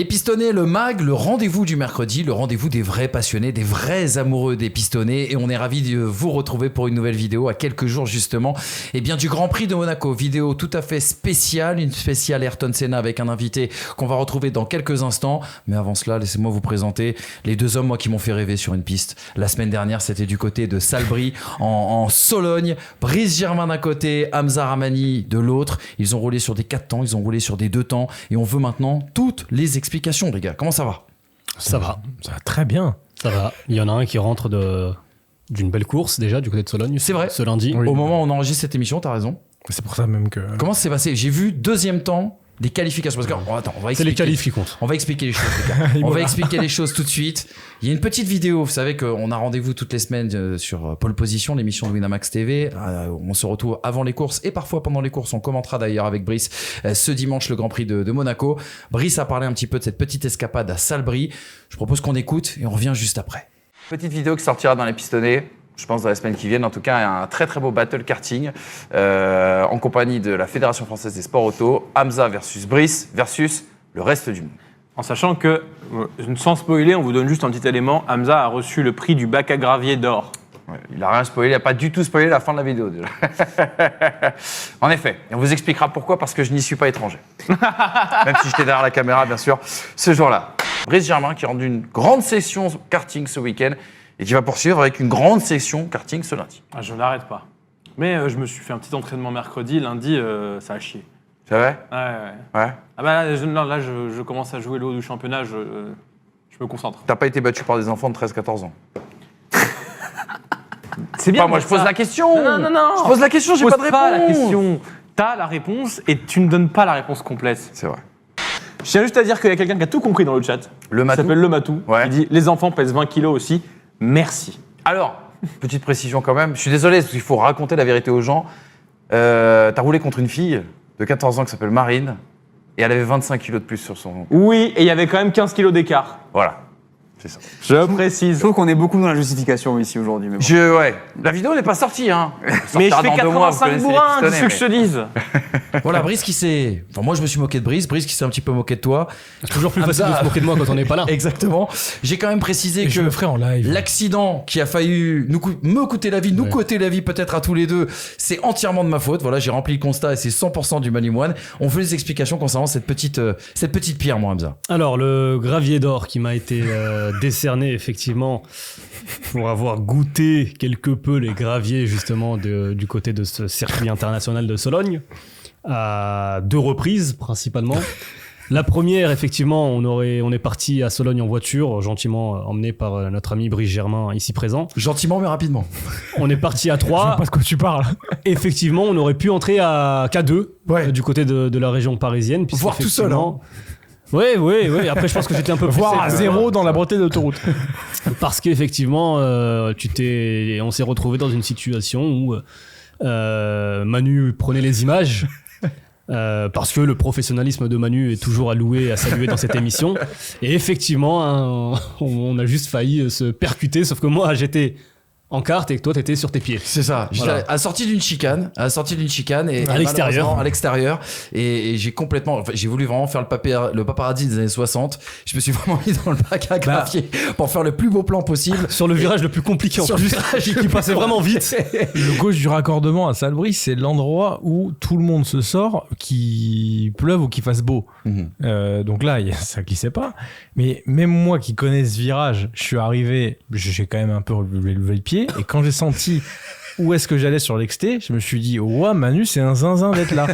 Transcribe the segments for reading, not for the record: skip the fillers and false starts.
Les pistonnés, le mag, le rendez-vous du mercredi, le rendez-vous des vrais passionnés, des vrais amoureux des pistonnés. Et on est ravis de vous retrouver pour une nouvelle vidéo à quelques jours justement du Grand Prix de Monaco. Vidéo tout à fait spéciale, une spéciale Ayrton Senna avec un invité qu'on va retrouver dans quelques instants. Mais avant cela, laissez-moi vous présenter les deux hommes qui m'ont fait rêver sur une piste. La semaine dernière, c'était du côté de Salbris en Sologne. Brice Germain d'un côté, Hamza Rahmani de l'autre. Ils ont roulé sur des 4 temps, ils ont roulé sur des 2 temps. Et on veut maintenant toutes les explications, les gars. Comment ça va ? Ça va très bien. Ça va. Il y en a un qui rentre d'une belle course déjà du côté de Sologne. C'est vrai. Ce lundi. Oui. Au moment où on enregistre cette émission, t'as raison. C'est pour ça même que... Comment ça s'est passé ? J'ai vu deuxième temps des qualifications. Parce que, on va expliquer. C'est les qualifs qui comptent. On va expliquer les choses, les gars. On va expliquer les choses tout de suite. Il y a une petite vidéo. Vous savez qu'on a rendez-vous toutes les semaines sur Pole Position, l'émission de Winamax TV. On se retrouve avant les courses et parfois pendant les courses. On commentera d'ailleurs avec Brice ce dimanche le Grand Prix de Monaco. Brice a parlé un petit peu de cette petite escapade à Salbris. Je propose qu'on écoute et on revient juste après. Petite vidéo qui sortira dans les pistonnés. Je pense dans les semaines qui viennent. En tout cas, un très très beau battle karting en compagnie de la Fédération Française des Sports Auto. Hamza versus Brice versus le reste du monde. En sachant que, sans spoiler, on vous donne juste un petit élément, Hamza a reçu le prix du bac à gravier d'or. Ouais, il n'a rien spoilé, il n'a pas du tout spoilé la fin de la vidéo déjà. En effet, et on vous expliquera pourquoi, parce que je n'y suis pas étranger. Même si j'étais derrière la caméra, bien sûr, ce jour-là. Brice Germain qui rendu une grande session karting ce week-end et qui va poursuivre avec une grande session karting ce lundi. Ah, je n'arrête pas. Mais je me suis fait un petit entraînement mercredi, lundi, ça a chié. C'est vrai ? Ouais. Ah bah là, je commence à jouer le haut du championnat, je me concentre. T'as pas été battu par des enfants de 13-14 ans ? C'est bien. Moi, je pose la question. Non. Je pose la question, j'ai pas de réponse. Pas la question. T'as la réponse et tu ne donnes pas la réponse complète. C'est vrai. Je tiens juste à dire qu'il y a quelqu'un qui a tout compris dans le chat. Le Matou. Il s'appelle Le Matou. Ouais. Il dit les enfants pèsent 20 kilos aussi. Merci. Alors, petite précision quand même. Je suis désolé parce qu'il faut raconter la vérité aux gens. T'as roulé contre une fille de 14 ans qui s'appelle Marine et elle avait 25 kilos de plus sur son... Oui, et il y avait quand même 15 kilos d'écart. Voilà. C'est ça. Je précise. Je trouve qu'on est beaucoup dans la justification ici aujourd'hui. Mais bon. Ouais. La vidéo n'est pas sortie, hein. Mais je Sortira fais dans 2 mois, vous 85 connaissez les bourrins, pistonnés, c'est ce que je te dise. Voilà, Brice qui s'est... Enfin, moi, je me suis moqué de Brice qui s'est un petit peu moqué de toi. C'est toujours plus facile de se moquer de moi quand on n'est pas là. Exactement. J'ai quand même précisé Et que je le ferai en live. l'accident qui a failli me coûter la vie, nous coûter la vie peut-être à tous les deux, c'est entièrement de ma faute. Voilà, j'ai rempli le constat et c'est 100% du Malimoine. On veut les explications concernant cette petite pierre, moi, Hamza. Alors, le gravier d'or qui m'a été décerné, effectivement, pour avoir goûté quelque peu les graviers, justement, du côté de ce circuit international de Sologne, à 2 reprises, principalement. La première, effectivement, on est parti à Sologne en voiture, gentiment emmené par notre ami Brice Germain, ici présent. Gentiment, mais rapidement. On est parti à 3. Je sais pas ce que tu parles. Effectivement, on aurait pu entrer qu'à 2 du côté de la région parisienne. Voire tout seul, hein. Oui. Après, je pense que j'étais un peu Voire à 0 dans la bretelle d'autoroute. Parce qu'effectivement, on s'est retrouvé dans une situation où Manu prenait les images. Parce que le professionnalisme de Manu est toujours à louer et à saluer dans cette émission. Et effectivement, on a juste failli se percuter, sauf que moi, j'étais en carte et que toi, t'étais sur tes pieds. C'est ça. Voilà. À la sortie d'une chicane et à l'extérieur. À l'extérieur. Et j'ai voulu vraiment faire le paparazzi des années 60. Je me suis vraiment mis dans le bac à gravier pour faire le plus beau plan possible. Sur le virage le plus compliqué en plus, qui passait vraiment vite. Le gauche du raccordement à Salbris, c'est l'endroit où tout le monde se sort, qu'il pleuve ou qu'il fasse beau. Donc là, ça glissait pas. Mais même moi qui connais ce virage, je suis arrivé, j'ai quand même un peu levé le pied. Et quand j'ai senti où est-ce que j'allais sur l'exté, je me suis dit, ouais, Manu, c'est un zinzin d'être là.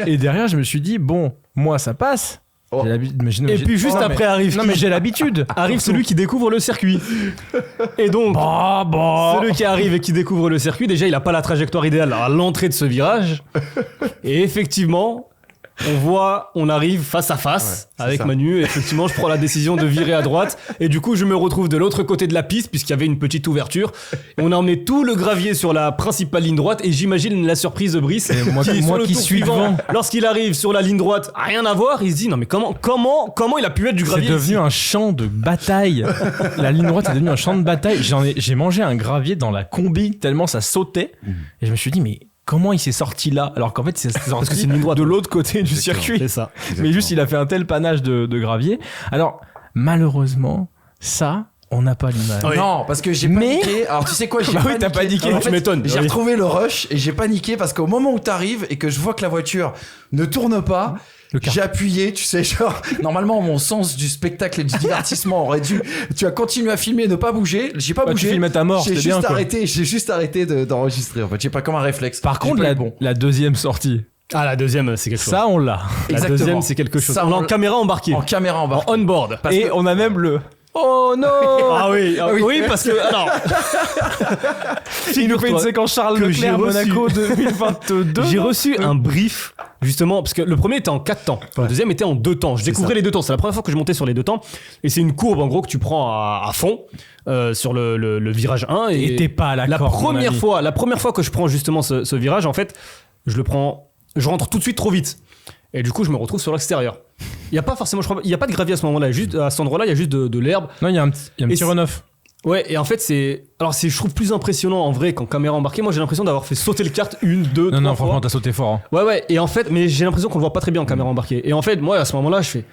Et derrière, je me suis dit, bon, moi, ça passe. Oh. Et puis juste après arrive... Non, mais j'ai l'habitude. Arrive celui qui découvre le circuit. Et donc, celui qui arrive et qui découvre le circuit, déjà, il a pas la trajectoire idéale à l'entrée de ce virage. Et effectivement... on arrive face à face avec Manu. Et effectivement, je prends la décision de virer à droite. Et du coup, je me retrouve de l'autre côté de la piste, puisqu'il y avait une petite ouverture. Et on a emmené tout le gravier sur la principale ligne droite. Et j'imagine la surprise de Brice. Moi qui suis devant. Lorsqu'il arrive sur la ligne droite, rien à voir. Il se dit, non mais comment il a pu être du gravier? C'est devenu un champ de bataille. La ligne droite est devenue un champ de bataille. J'ai mangé un gravier dans la combi tellement ça sautait. Et je me suis dit, mais comment il s'est sorti là alors qu'en fait c'est sorti que c'est une ligne droite. de l'autre côté du circuit. C'est ça. Mais juste il a fait un tel panache de gravier. Alors malheureusement ça on n'a pas l'image. Oui. Non, parce que j'ai paniqué. Alors tu sais quoi, j'ai Bah oui, t'as paniqué, En tu fait, m'étonnes. J'ai Oui. retrouvé le rush et j'ai paniqué parce qu'au moment où t'arrives et que je vois que la voiture ne tourne pas, j'ai appuyé, tu sais, genre, normalement, mon sens du spectacle et du divertissement aurait dû, tu as continué à filmer et ne pas bouger. J'ai pas Bah, bougé. tu filmais ta mort, J'ai c'était bien, juste quoi. arrêté, d'enregistrer. En fait, j'ai pas comme un réflexe. Par J'ai contre pas eu le bon. la deuxième sortie, Ah, la deuxième, c'est quelque chose. ça on l'a. La Exactement. deuxième, c'est quelque chose. Ça, on est on en l'a- caméra embarquée. En caméra en bas. En on-board. Et on a même le oh non. Ah oui, oui, parce que alors. Il nous fait une Figure-toi séquence Charles que j'ai Leclerc reçu- Monaco 2022. J'ai reçu un brief, justement, parce que le premier était en 4 temps, le deuxième était en 2 temps. Je découvrais les 2 temps, c'est la première fois que je montais sur les 2 temps, et c'est une courbe en gros que tu prends à fond sur le virage 1. Et t'es pas à la l'accord, mon ami. première fois que je prends justement ce virage, en fait, je rentre tout de suite trop vite. Et du coup, je me retrouve sur l'extérieur. Il y a pas forcément, je crois, il y a pas de gravier à ce moment-là. Juste à cet endroit-là, il y a juste de l'herbe. Non, il y a un petit Et runoff. Ouais, et en fait, je trouve plus impressionnant en vrai qu'en caméra embarquée. Moi, j'ai l'impression d'avoir fait sauter le kart 1, 2, 3 Non, fois. franchement, t'as sauté fort. Hein. Ouais, et en fait, mais j'ai l'impression qu'on le voit pas très bien en caméra embarquée. Et en fait, moi, à ce moment-là, je fais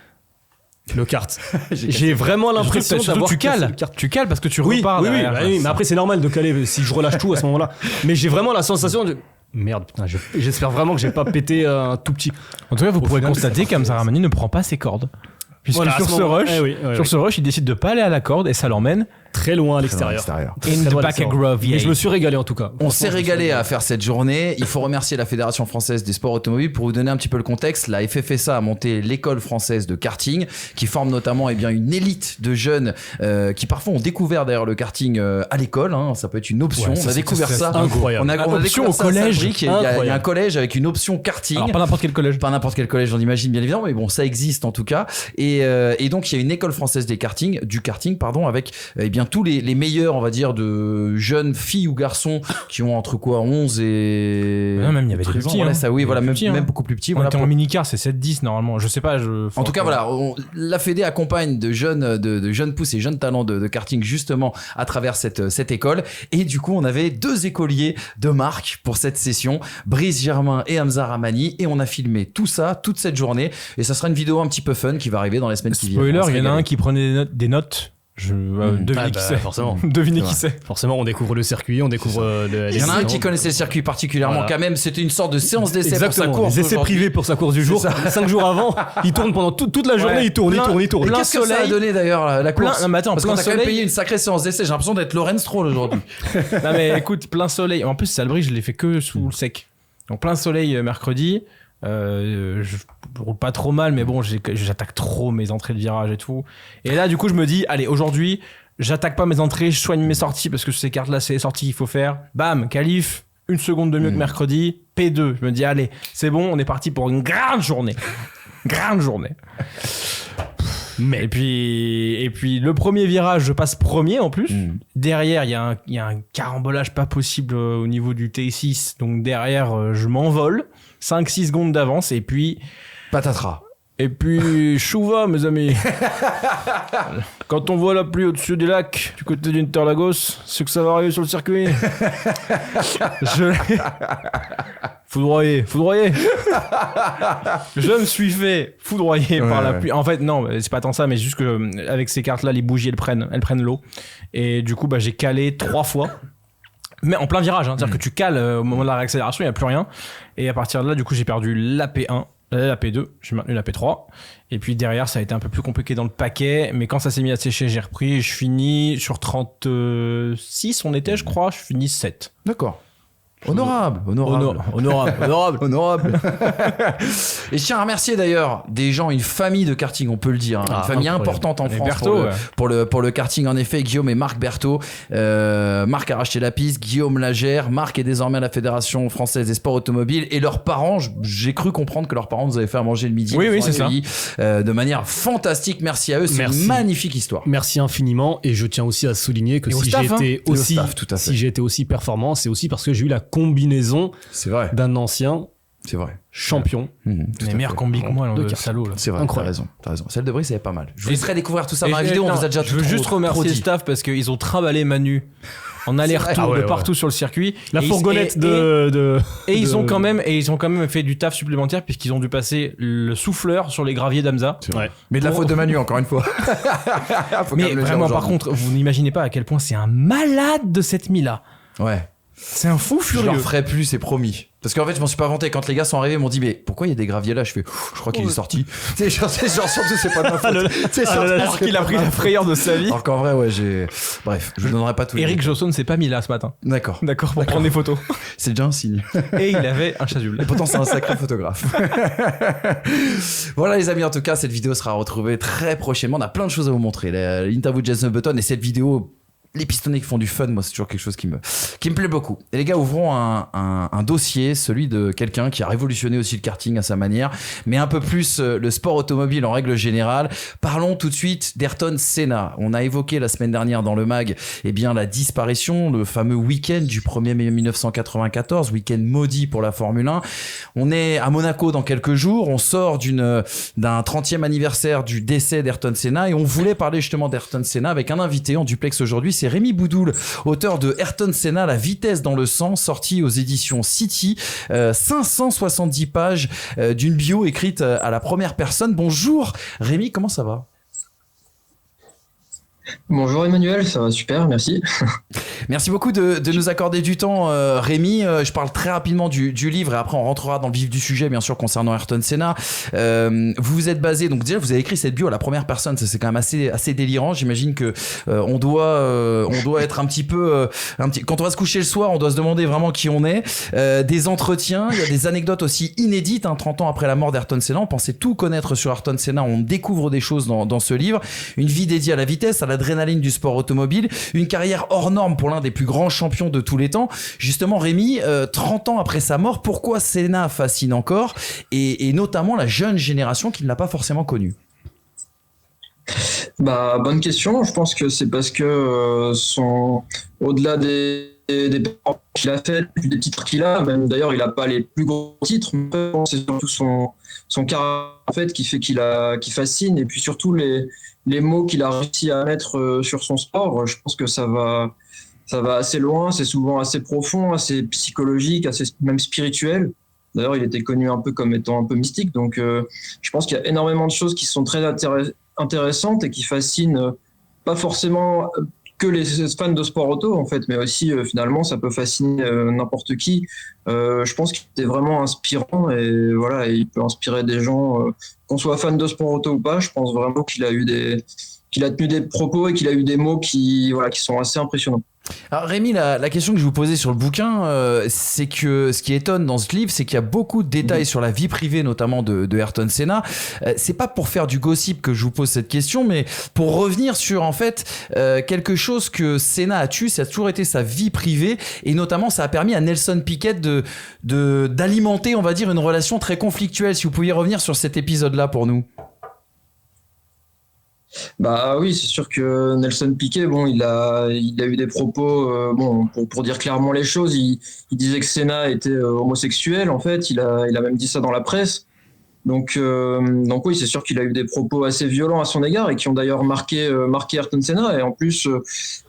le kart. J'ai vraiment l'impression Surtout, d'avoir tu cassé cales. le kart. Tu cales parce que tu Oui, repars oui, derrière. bah oui, mais après, c'est normal de caler si je relâche tout à ce moment-là. Mais j'ai vraiment la sensation de merde, putain, j'espère vraiment que j'ai pas pété un tout petit. En tout cas, vous pourrez final, constater qu'Hamza Ramani ne prend pas ses cordes. Puisque Voilà, à sur ce ce moment- rush, eh oui, sur ce rush, il décide de pas aller à la corde et ça l'emmène Très loin à l'extérieur. Extérieur. in the back of Grove. Mais je me suis régalé en tout cas. On Franchement, s'est je me suis régalé à faire cette journée. Il faut remercier la Fédération française des sports automobiles. Pour vous donner un petit peu le contexte, la FFSA a monté l'école française de karting qui forme notamment une élite de jeunes qui parfois ont découvert d'ailleurs le karting à l'école. Hein. Ça peut être une option. Ouais, on a découvert c'est ça. incroyable. On a Option découvert au ça à collège. Saint-Brieuc. Il y a un Incroyable. collège avec une option karting. Alors, pas n'importe quel collège. Pas n'importe quel collège, j'en imagine bien évidemment, mais bon, ça existe en tout cas. Et donc, il y a une école française du karting, avec tous les meilleurs, on va dire, de jeunes filles ou garçons qui ont entre quoi 11 et. Non, même il y avait des 13 ans, petits, voilà, hein. ça, oui, Il y voilà, avait même, des petits, hein. même beaucoup plus petits. On Voilà, était en pour- mini-car, c'est 7-10 normalement. Je sais pas. En tout cas, voilà, la Fédé accompagne de jeunes pousses et jeunes talents de karting justement à travers cette école. Et du coup, on avait 2 écoliers de marque pour cette session, Brice Germain et Hamza Ramani. Et on a filmé tout ça, toute cette journée. Et ça sera une vidéo un petit peu fun qui va arriver dans les semaines qui viennent. Spoiler, On va se il y en a régaler. un qui prenait des notes. Devinez Ah qui bah, c'est. forcément. Devinez C'est qui c'est. Forcément, on découvre le circuit, on découvre Il y en a un qui connaissait le circuit particulièrement, Voilà. quand même. C'était une sorte de séance d'essai pour sa Exactement, course. les essais aujourd'hui. privés pour sa course du jour. 5 jours avant, il tourne pendant toute la journée, Ouais. il tourne. Et Plein qu'est-ce que ça a soleil. donné d'ailleurs la Plein- course non, mais attends, Parce qu'on plein a quand même soleil. payé une sacrée séance d'essai. J'ai l'impression d'être Lorenz Stroll aujourd'hui. Non mais écoute, plein soleil. En plus, Salbris, je l'ai fait que sous le sec. Donc plein soleil mercredi. Je roule pas trop mal, mais bon, j'attaque trop mes entrées de virage et tout. Et là, du coup, je me dis, allez, aujourd'hui, j'attaque pas mes entrées, je soigne mes sorties parce que ces cartes-là, c'est les sorties qu'il faut faire. Bam, qualif, 1 seconde de mieux que mercredi. P2. Je me dis, allez, c'est bon, on est parti pour une grande journée. Grande journée. Et puis le premier virage, je passe premier en plus. Derrière, il y a un carambolage pas possible au niveau du T6. Donc derrière, je m'envole. 5-6 secondes d'avance. Et puis Patatras. chouva, mes amis. Quand on voit la pluie au-dessus des lacs, du côté d'Interlagos, c'est que ça va arriver sur le circuit. Foudroyé. Je me suis fait foudroyer par la pluie. En fait, non, c'est pas tant ça, mais juste que avec ces cartes-là, les bougies, elles prennent l'eau. Et du coup, j'ai calé 3 fois. Mais en plein virage, hein. C'est-à-dire que tu cales au moment de la réaccélération, il n'y a plus rien. Et à partir de là, du coup, j'ai perdu la P1. La P2, j'ai maintenu la P3. Et puis derrière, ça a été un peu plus compliqué dans le paquet. Mais quand ça s'est mis à sécher, j'ai repris. Je finis sur 36, on était, je crois. Je finis 7. D'accord. Honorable. Et je tiens à remercier d'ailleurs des gens, une famille de karting, on peut le dire, hein. Une famille incroyable. importante en Les France Berthaud, pour le karting, en effet. Guillaume et Marc Berthaud. Marc a racheté la piste, Guillaume la gère. Marc est désormais à la Fédération française des sports automobiles. Et leurs parents, j'ai cru comprendre que leurs parents nous avaient fait à manger le midi. Oui, Ils nous ont c'est ça. accueillis, de manière fantastique. Merci à eux. C'est Merci. une magnifique histoire. Merci infiniment, et je tiens aussi à souligner que Et au si staff, j'ai été Et au aussi, staff, tout à fait. si j'ai été aussi performant, c'est aussi parce que j'ai eu la combinaison C'est vrai. d'un ancien C'est vrai. champion. Tout Les à meilleurs fait. combis que moi, De le carte. salaud. Là. C'est vrai, Incroyable. t'as raison. Celle de Brice, elle est pas mal. Je vous Et- laisserai découvrir tout ça dans la Et vidéo, on non, vous a déjà je veux trop- juste trop remercier le dit. staff parce qu'ils ont trimballé Manu en aller-retour Ah ouais, de ouais. partout sur le circuit. La Et- fourgonnette et ils de- ont quand même fait du taf supplémentaire puisqu'ils ont dû passer le souffleur sur les graviers d'Amza. Ouais. Mais de la faute de Manu, encore une fois. Faut quand Mais même le dire vraiment, aux gens. par contre, vous n'imaginez pas à quel point c'est un malade de cette Mila. Ouais. C'est un fou Je leur furieux. ferai plus, c'est promis. Parce qu'en fait, je m'en suis pas vanté. Quand les gars sont arrivés, ils m'ont dit, mais pourquoi il y a des graviers là? Je fais, je crois qu'il est sorti. Tu sais, genre, surtout, c'est pas de ma faute. C'est Ah là là, Alors qu'il a pris la frayeur de sa vie. Alors qu'en vrai, ouais, Bref, je vous donnerai pas tout. Eric Josson ne s'est pas mis là ce matin. D'accord. D'accord, pour prendre des photos. C'est déjà un signe. Et il avait un chasuble. Et pourtant, c'est un sacré photographe. Voilà, les amis, en tout cas, cette vidéo sera retrouvée très prochainement. On a plein de choses à vous montrer. L'interview de Jenson Button et cette vidéo. Les pistonnés qui font du fun, moi, c'est toujours quelque chose qui me plaît beaucoup. Et les gars, ouvrons un dossier, celui de quelqu'un qui a révolutionné aussi le karting à sa manière, mais un peu plus le sport automobile en règle générale. Parlons tout de suite d'Ayrton Senna. On a évoqué la semaine dernière dans le mag, eh bien, la disparition, le fameux week-end du 1er mai 1994, week-end maudit pour la Formule 1. On est à Monaco dans quelques jours, on sort d'un 30e anniversaire du décès d'Ayrton Senna et on voulait parler justement d'Ayrton Senna avec un invité en duplex aujourd'hui. C'est Rémi Boudoul, auteur de Ayrton Senna, la vitesse dans le sang, sorti aux éditions City. 570 pages d'une bio écrite à la première personne. Bonjour Rémi, comment ça va? Bonjour Emmanuel, ça va super, merci. Merci beaucoup de nous accorder du temps, Rémi. Je parle très rapidement du livre et après on rentrera dans le vif du sujet, bien sûr, concernant Ayrton Senna. Vous vous êtes basé, donc déjà vous avez écrit cette bio à la première personne, ça c'est quand même assez délirant. J'imagine que on doit être un petit peu, quand on va se coucher le soir, on doit se demander vraiment qui on est. Des entretiens, il y a des anecdotes aussi inédites. 30 ans après la mort d'Ayrton Senna, on pensait tout connaître sur Ayrton Senna, on découvre des choses dans ce livre. Une vie dédiée à la vitesse, à l'adrénaline du sport automobile, une carrière hors norme pour l'un des plus grands champions de tous les temps. Justement, Rémi, 30 ans après sa mort, pourquoi Senna fascine encore et notamment la jeune génération qui ne l'a pas forcément connu? Bonne question, je pense que c'est parce que au-delà des performances qu'il a fait, des titres qu'il a, même d'ailleurs il n'a pas les plus gros titres, mais c'est surtout son caractère en fait, qui fait qui fascine, et puis surtout les mots qu'il a réussi à mettre sur son sport. Je pense que ça va assez loin, c'est souvent assez profond, assez psychologique, assez même spirituel. D'ailleurs, il était connu un peu comme étant un peu mystique, donc je pense qu'il y a énormément de choses qui sont très intéressantes et qui fascinent pas forcément que les fans de sport auto en fait, mais aussi finalement ça peut fasciner n'importe qui. Je pense qu'il était vraiment inspirant et voilà, il peut inspirer des gens, qu'on soit fan de sport auto ou pas. Je pense vraiment qu'il a tenu des propos et qu'il a eu des mots qui sont assez impressionnants. Alors Rémi, la question que je vous posais sur le bouquin, c'est que ce qui étonne dans ce livre, c'est qu'il y a beaucoup de détails sur la vie privée, notamment de Ayrton Senna. C'est pas pour faire du gossip que je vous pose cette question, mais pour revenir sur en fait quelque chose que Senna a tué, ça a toujours été sa vie privée, et notamment ça a permis à Nelson Piquet d'alimenter, on va dire, une relation très conflictuelle. Si vous pouviez revenir sur cet épisode-là pour nous. Oui, c'est sûr que Nelson Piquet, il a eu des propos, pour dire clairement les choses, il disait que Senna était homosexuel, en fait, il a même dit ça dans la presse. Donc oui, c'est sûr qu'il a eu des propos assez violents à son égard et qui ont d'ailleurs marqué Ayrton Senna. Et en plus,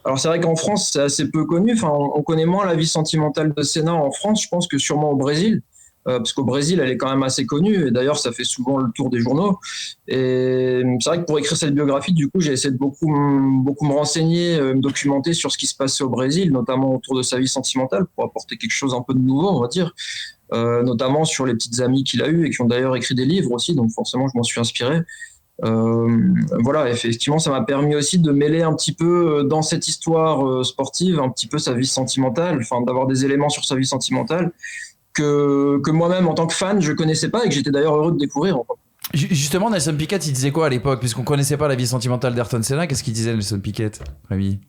alors c'est vrai qu'en France, c'est assez peu connu. Enfin, on connaît moins la vie sentimentale de Senna en France, je pense, que sûrement au Brésil. Parce qu'au Brésil, elle est quand même assez connue, et d'ailleurs, ça fait souvent le tour des journaux. Et c'est vrai que pour écrire cette biographie, du coup, j'ai essayé de beaucoup me renseigner, me documenter sur ce qui se passait au Brésil, notamment autour de sa vie sentimentale, pour apporter quelque chose un peu de nouveau, on va dire, notamment sur les petites amies qu'il a eues et qui ont d'ailleurs écrit des livres aussi, donc forcément, je m'en suis inspiré. Voilà, effectivement, ça m'a permis aussi de mêler un petit peu dans cette histoire sportive, un petit peu sa vie sentimentale, enfin, d'avoir des éléments sur sa vie sentimentale que moi-même, en tant que fan, je connaissais pas et que j'étais d'ailleurs heureux de découvrir. En fait. Justement, Nelson Piquet, il disait quoi à l'époque? Puisqu'on connaissait pas la vie sentimentale d'Ayrton Senna, qu'est-ce qu'il disait, Nelson Piquet, Rémi?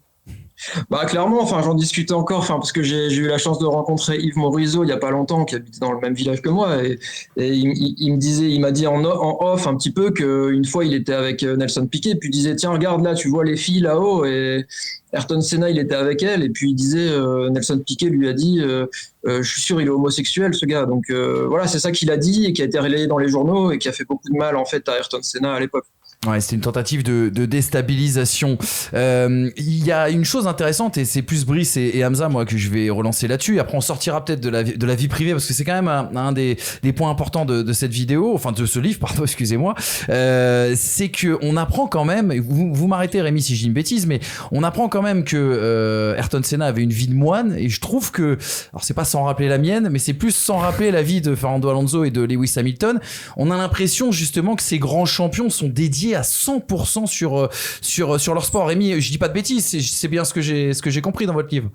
Clairement, enfin, j'en discutais encore, parce que j'ai eu la chance de rencontrer Yves Morisot il y a pas longtemps, qui habitait dans le même village que moi, et il m'a dit en off un petit peu qu'une fois il était avec Nelson Piquet, puis il disait tiens, regarde là, tu vois les filles là-haut, et Ayrton Senna il était avec elle, et puis il disait Nelson Piquet lui a dit je suis sûr il est homosexuel ce gars. Donc voilà, c'est ça qu'il a dit et qui a été relayé dans les journaux et qui a fait beaucoup de mal en fait à Ayrton Senna à l'époque. Ouais, c'était une tentative de déstabilisation. Il y a une chose intéressante, et c'est plus Brice et Hamza, moi, que je vais relancer là-dessus. Après, on sortira peut-être de la vie privée, parce que c'est quand même un des points importants de cette vidéo, enfin de ce livre, pardon, excusez-moi. C'est que on apprend quand même, et vous m'arrêtez Rémi si je dis une bêtise, mais on apprend quand même que Ayrton Senna avait une vie de moine, et je trouve que, alors c'est pas sans rappeler la mienne, mais c'est plus sans rappeler la vie de Fernando Alonso et de Lewis Hamilton. On a l'impression justement que ces grands champions sont dédiés à 100% sur leur sport. Rémi, je dis pas de bêtises, c'est bien ce que j'ai compris dans votre livre.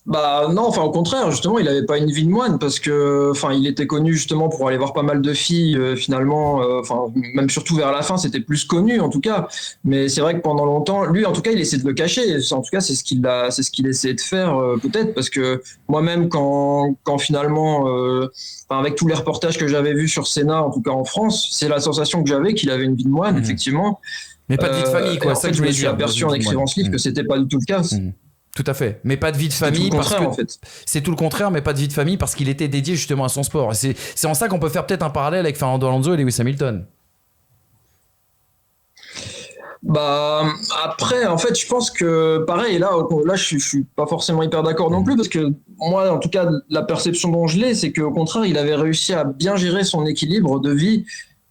Bah non, enfin au contraire, justement, il avait pas une vie de moine parce que, enfin, il était connu justement pour aller voir pas mal de filles. Finalement, enfin, même surtout vers la fin, c'était plus connu en tout cas. Mais c'est vrai que pendant longtemps, lui, en tout cas, il essaie de le cacher. En tout cas, c'est ce qu'il essayait de faire peut-être parce que moi-même, quand finalement, enfin, avec tous les reportages que j'avais vus sur Senna, en tout cas en France, c'est la sensation que j'avais qu'il avait une vie de moine, effectivement. Mais pas de vie de famille, quoi. En fait, je me suis aperçu en écrivant ce livre que c'était pas du tout le cas. Tout à fait, mais pas de vie de famille parce que en fait. C'est tout le contraire, mais pas de vie de famille parce qu'il était dédié justement à son sport. C'est en ça qu'on peut faire peut-être un parallèle avec Fernando Alonso et Lewis Hamilton. Bah après, en fait, je pense que pareil, là je suis pas forcément hyper d'accord non plus parce que moi, en tout cas, la perception dont je l'ai, c'est qu'au contraire, il avait réussi à bien gérer son équilibre de vie.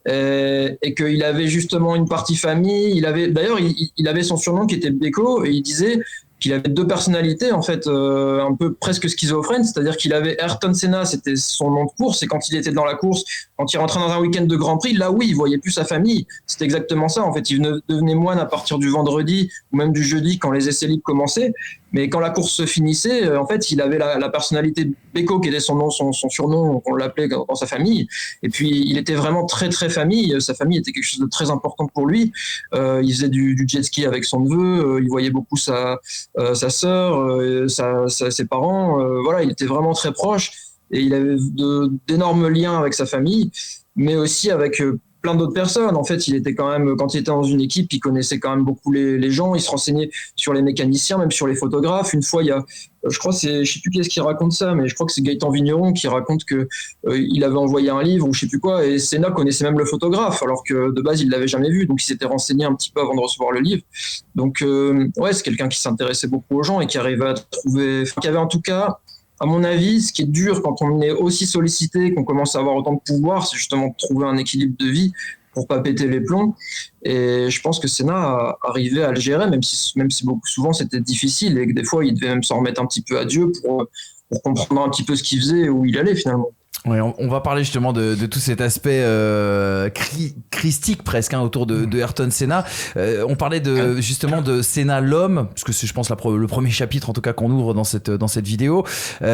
Et qu'il avait justement une partie famille. D'ailleurs, il avait son surnom qui était Beko et il disait qu'il avait deux personnalités en fait, un peu presque schizophrènes, c'est-à-dire qu'il avait Ayrton Senna, c'était son nom de course, et quand il était dans la course, quand il rentrait dans un week-end de Grand Prix, là oui, il voyait plus sa famille. C'était exactement ça en fait. Il devenait moine à partir du vendredi ou même du jeudi quand les essais libres commençaient. Mais quand la course se finissait, en fait, il avait la personnalité Beko qui était son surnom, on l'appelait dans sa famille. Et puis, il était vraiment très, très famille. Sa famille était quelque chose de très important pour lui. Il faisait du jet ski avec son neveu. Il voyait beaucoup sa sœur, ses parents. Voilà, il était vraiment très proche. Et il avait d'énormes liens avec sa famille, mais aussi avec plein d'autres personnes. En fait, il était quand même, quand il était dans une équipe, il connaissait quand même beaucoup les gens. Il se renseignait sur les mécaniciens, même sur les photographes. Une fois, il y a, je crois, je sais plus qui est-ce qui raconte ça, mais je crois que c'est Gaëtan Vigneron qui raconte que il avait envoyé un livre ou je sais plus quoi, et Senna connaissait même le photographe, alors que de base il l'avait jamais vu. Donc il s'était renseigné un petit peu avant de recevoir le livre. Donc ouais, c'est quelqu'un qui s'intéressait beaucoup aux gens et qui arrivait à trouver, qui avait en tout cas, à mon avis, ce qui est dur quand on est aussi sollicité, qu'on commence à avoir autant de pouvoir, c'est justement de trouver un équilibre de vie pour pas péter les plombs. Et je pense que Senna arrivait à le gérer, même si beaucoup souvent c'était difficile et que des fois il devait même s'en remettre un petit peu à Dieu pour comprendre un petit peu ce qu'il faisait et où il allait finalement. Ouais, on va parler justement de tout cet aspect christique presque autour de Ayrton Senna. On parlait justement de Senna l'homme, parce que c'est je pense le premier chapitre en tout cas qu'on ouvre dans cette vidéo.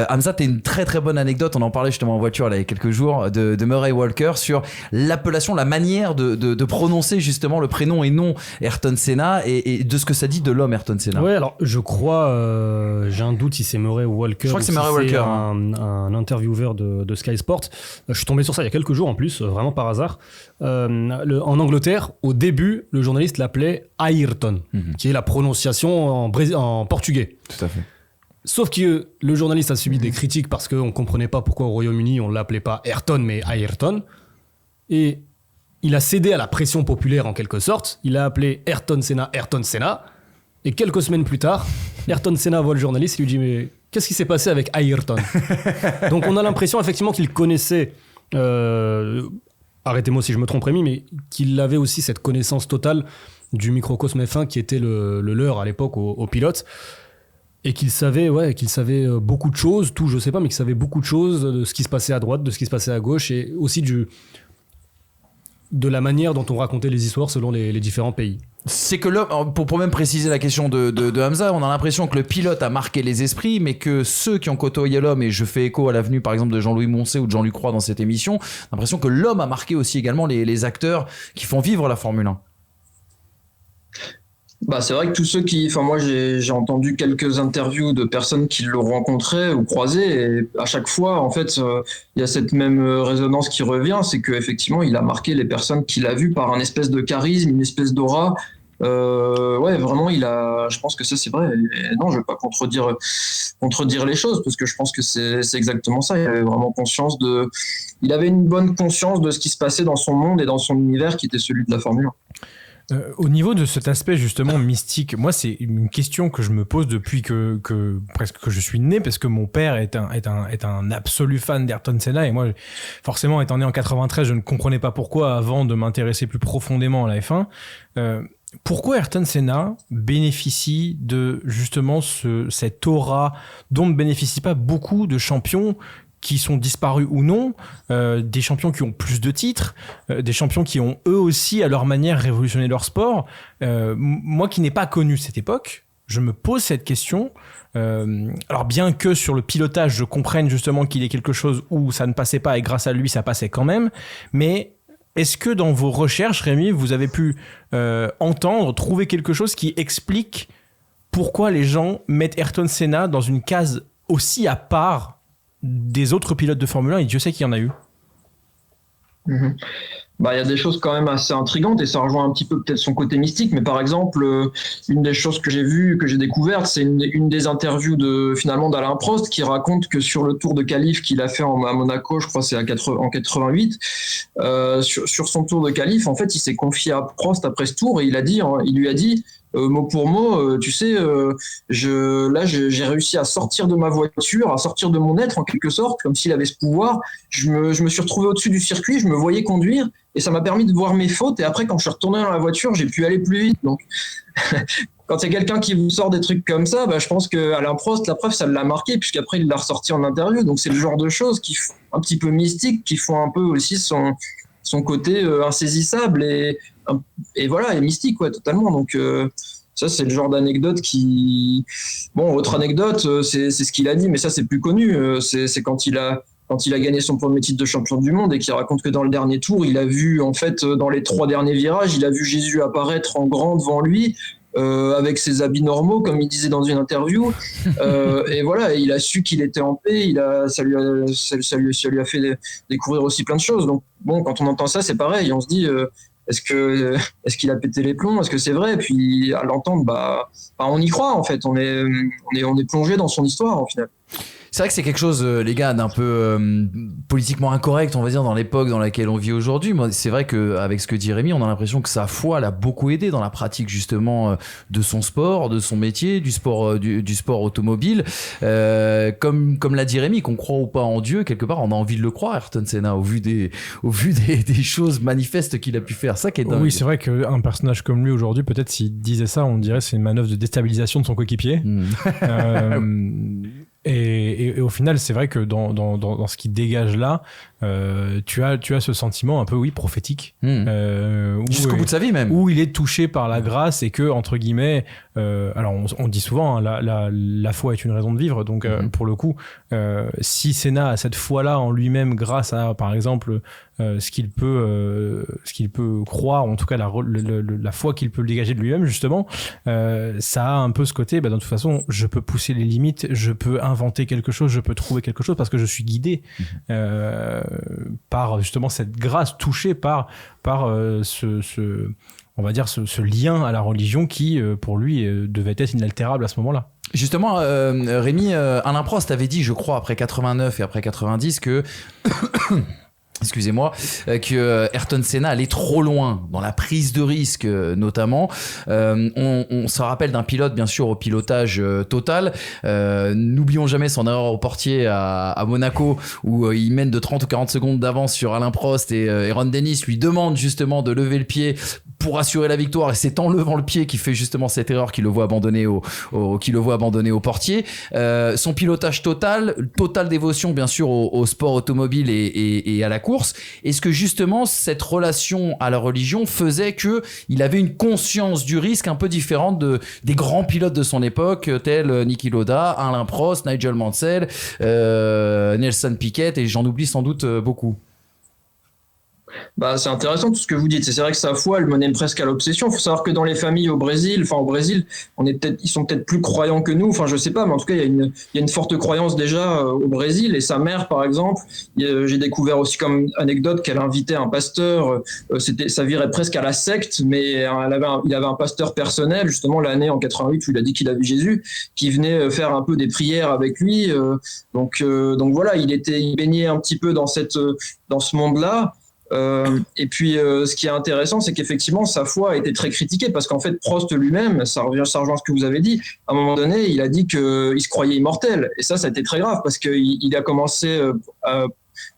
Hamza, t'as une très très bonne anecdote, on en parlait justement en voiture là, il y a quelques jours de Murray Walker sur l'appellation, la manière de prononcer justement le prénom et nom Ayrton Senna et de ce que ça dit de l'homme Ayrton Senna. Ouais, alors je crois, j'ai un doute si c'est Murray Walker. Je crois que c'est Murray Walker. Un intervieweur de Sky Sport. Je suis tombé sur ça il y a quelques jours en plus, vraiment par hasard. En Angleterre, au début, le journaliste l'appelait Ayrton, qui est la prononciation en portugais. Tout à fait. Sauf que le journaliste a subi des critiques parce qu'on ne comprenait pas pourquoi au Royaume-Uni on ne l'appelait pas Ayrton mais Ayrton. Et il a cédé à la pression populaire en quelque sorte. Il a appelé Ayrton Senna. Et quelques semaines plus tard, Ayrton Senna voit le journaliste et lui dit « Mais qu'est-ce qui s'est passé avec Ayrton ?» Donc on a l'impression effectivement qu'il connaissait, arrêtez-moi si je me trompe Rémi, mais qu'il avait aussi cette connaissance totale du microcosme F1 qui était le leur à l'époque aux pilotes. Et qu'il savait beaucoup de choses, tout je sais pas, mais qu'il savait beaucoup de choses de ce qui se passait à droite, de ce qui se passait à gauche et aussi de la manière dont on racontait les histoires selon les différents pays. C'est que l'homme, pour même préciser la question de Hamza, on a l'impression que le pilote a marqué les esprits, mais que ceux qui ont côtoyé l'homme, et je fais écho à l'avenue par exemple de Jean-Louis Moncey ou de Jean-Luc Roy dans cette émission, on a l'impression que l'homme a marqué aussi également les acteurs qui font vivre la Formule 1. Bah, c'est vrai que tous ceux moi j'ai entendu quelques interviews de personnes qui l'ont rencontré ou croisé et à chaque fois en fait il y a cette même résonance qui revient, c'est qu'effectivement il a marqué les personnes qu'il a vues par un espèce de charisme, une espèce d'aura Ouais, vraiment, je pense que ça, c'est vrai. Et non, je vais pas contredire les choses parce que je pense que c'est exactement ça. Il avait une bonne conscience de ce qui se passait dans son monde et dans son univers qui était celui de la Formule 1. Au niveau de cet aspect justement mystique, moi c'est une question que je me pose depuis presque que je suis né, parce que mon père est un absolu fan d'Ayrton Senna, et moi forcément étant né en 93, je ne comprenais pas pourquoi avant de m'intéresser plus profondément à la F1. Pourquoi Ayrton Senna bénéficie de justement cette aura dont ne bénéficient pas beaucoup de champions qui sont disparus ou non, des champions qui ont plus de titres, des champions qui ont eux aussi à leur manière révolutionné leur sport. Moi qui n'ai pas connu cette époque, je me pose cette question. Alors bien que sur le pilotage, je comprenne justement qu'il y ait quelque chose où ça ne passait pas et grâce à lui ça passait quand même, mais est-ce que dans vos recherches, Rémi, vous avez pu trouver quelque chose qui explique pourquoi les gens mettent Ayrton Senna dans une case aussi à part des autres pilotes de Formule 1, et Dieu sait qu'il y en a eu. Mm-hmm. Il y a des choses quand même assez intrigantes et ça rejoint un petit peu peut-être son côté mystique, mais par exemple, une des choses que j'ai vues, que j'ai découvertes, c'est une des interviews finalement d'Alain Prost qui raconte que sur le tour de qualif qu'il a fait à Monaco, je crois que c'est en 88, sur son tour de qualif, en fait, il s'est confié à Prost après ce tour et il lui a dit mot pour mot, tu sais, j'ai réussi à sortir de ma voiture, à sortir de mon être en quelque sorte, comme s'il avait ce pouvoir. Je me suis retrouvé au-dessus du circuit, je me voyais conduire et ça m'a permis de voir mes fautes. Et après, quand je suis retourné dans la voiture, j'ai pu aller plus vite. Donc, quand il y a quelqu'un qui vous sort des trucs comme ça, je pense que Alain Prost, la preuve, ça l'a marqué, puisqu'après il l'a ressorti en interview. Donc, c'est le genre de choses qui font un petit peu mystique, qui font un peu aussi son côté insaisissable et voilà, et mystique, ouais, totalement. Donc ça, c'est le genre d'anecdote qui... Bon, autre anecdote, c'est ce qu'il a dit, mais ça, c'est plus connu. C'est quand il a gagné son premier titre de champion du monde et qu'il raconte que dans le dernier tour, il a vu, en fait, dans les 3 derniers virages, il a vu Jésus apparaître en grand devant lui, avec ses habits normaux, comme il disait dans une interview. Et voilà, il a su qu'il était en paix, ça lui a fait découvrir aussi plein de choses. Donc, bon, quand on entend ça, c'est pareil, on se dit... Est-ce qu'il a pété les plombs? Est-ce que c'est vrai? Et puis à l'entendre, on y croit en fait. On est plongé dans son histoire au final. C'est vrai que c'est quelque chose, les gars, d'un peu politiquement incorrect, on va dire, dans l'époque dans laquelle on vit aujourd'hui. Moi, c'est vrai qu'avec ce que dit Rémi, on a l'impression que sa foi l'a beaucoup aidé dans la pratique justement de son sport, de son métier, du sport automobile. Comme l'a dit Rémi, qu'on croit ou pas en Dieu, quelque part, on a envie de le croire, Ayrton Senna, au vu des choses manifestes qu'il a pu faire. Ça qui est dingue. Oui, c'est vrai qu'un personnage comme lui aujourd'hui, peut-être s'il disait ça, on dirait que c'est une manœuvre de déstabilisation de son coéquipier. Et au final, c'est vrai que dans ce qui dégage là, tu as ce sentiment un peu prophétique, jusqu'au bout de sa vie même, où il est touché par la grâce et que entre guillemets, alors on dit souvent la foi est une raison de vivre, donc pour le coup, si Senna a cette foi là en lui-même grâce à par exemple ce qu'il peut croire, en tout cas la foi qu'il peut dégager de lui-même justement, ça a un peu ce côté, de toute façon je peux pousser les limites, je peux inventer quelque chose, je peux trouver quelque chose parce que je suis guidé par justement cette grâce, touchée par on va dire ce lien à la religion qui pour lui devait être inaltérable à ce moment-là. Justement, Rémi, Alain Prost avait dit, je crois, après 89 et après 90 que... Excusez-moi, que Ayrton Senna allait trop loin dans la prise de risque notamment. On se rappelle d'un pilote bien sûr au pilotage total. N'oublions jamais son erreur au portier à Monaco où il mène de 30 ou 40 secondes d'avance sur Alain Prost et Ron Dennis lui demande justement de lever le pied pour assurer la victoire, et c'est en levant le pied qu'il fait justement cette erreur qu'il le voit abandonner au portier. Son pilotage totale dévotion bien sûr au sport automobile et à la course. Est-ce que justement cette relation à la religion faisait que il avait une conscience du risque un peu différente des grands pilotes de son époque tels Niki Lauda, Alain Prost, Nigel Mansell, Nelson Piquet, et j'en oublie sans doute beaucoup? Bah, c'est intéressant tout ce que vous dites. C'est vrai que sa foi, elle menait presque à l'obsession. Il faut savoir que dans les familles au Brésil, ils sont peut-être plus croyants que nous. Enfin, je sais pas, mais en tout cas, il y a une forte croyance déjà au Brésil. Et sa mère, par exemple, j'ai découvert aussi comme anecdote qu'elle invitait un pasteur. Ça virait presque à la secte, mais il avait un pasteur personnel, justement l'année en 88 où il a dit qu'il a vu Jésus, qui venait faire un peu des prières avec lui. Donc voilà, il baignait un petit peu dans ce monde-là. Et puis, ce qui est intéressant, c'est qu'effectivement, sa foi a été très critiquée parce qu'en fait, Prost lui-même, ça rejoint ce que vous avez dit. À un moment donné, il a dit qu'il se croyait immortel, et ça a été très grave parce qu'il a commencé